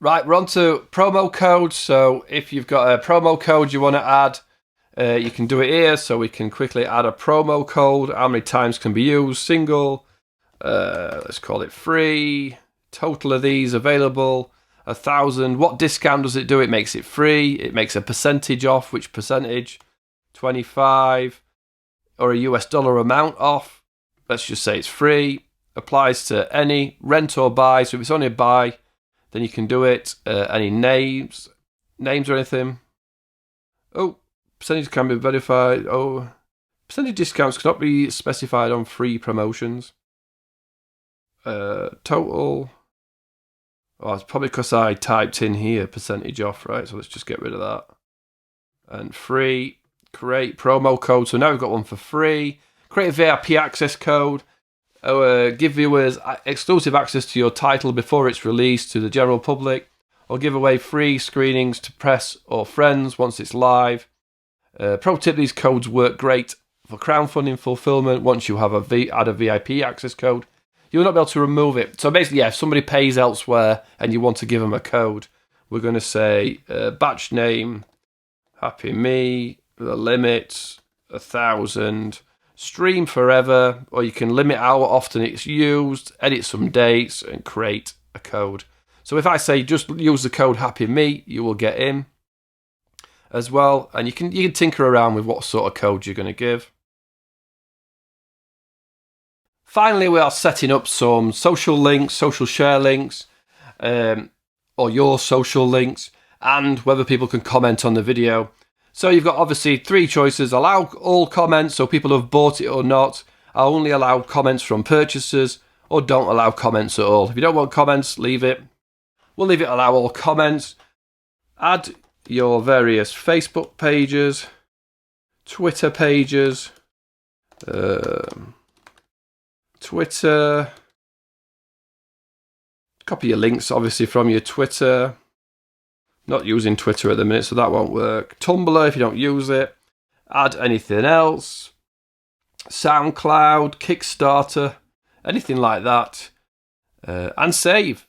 Right, we're on to promo codes. So if you've got a promo code you want to add, you can do it here. So we can quickly add a promo code. How many times can be used? Single. Let's call it free. Total of these available, 1,000. What discount does it do? It makes it free. It makes a percentage off. Which percentage? 25. Or a US dollar amount off. Let's just say it's free. Applies to any rent or buy. So if it's only a buy, then you can do it. Any names or anything. Oh, percentage can be verified. Oh, percentage discounts cannot be specified on free promotions. Total. Oh, it's probably because I typed in here percentage off, right? So let's just get rid of that. And free. Create promo code. So now we've got one for free. Create a VIP access code. Give viewers exclusive access to your title before it's released to the general public, or give away free screenings to press or friends once it's live. Pro tip, these codes work great for crowdfunding fulfillment. Once you have add a VIP access code, you will not be able to remove it. So basically, yeah, if somebody pays elsewhere and you want to give them a code, we're going to say batch name, Happy Me, the limit, 1,000. Stream forever, or you can limit how often it's used, edit some dates, and create a code. So if I say just use the code Happy Me, you will get in as well, and you can tinker around with what sort of code you're going to give. Finally, we are setting up some social links, social share links, or your social links, and whether people can comment on the video. So you've got obviously three choices. Allow all comments, so people have bought it or not. I'll only allow comments from purchasers, or don't allow comments at all. If you don't want comments, leave it. We'll leave it allow all comments. Add your various Facebook pages, Twitter pages, Twitter. Copy your links obviously from your Twitter. Not using Twitter at the minute, so that won't work. Tumblr, if you don't use it. Add anything else. SoundCloud, Kickstarter, anything like that. And save.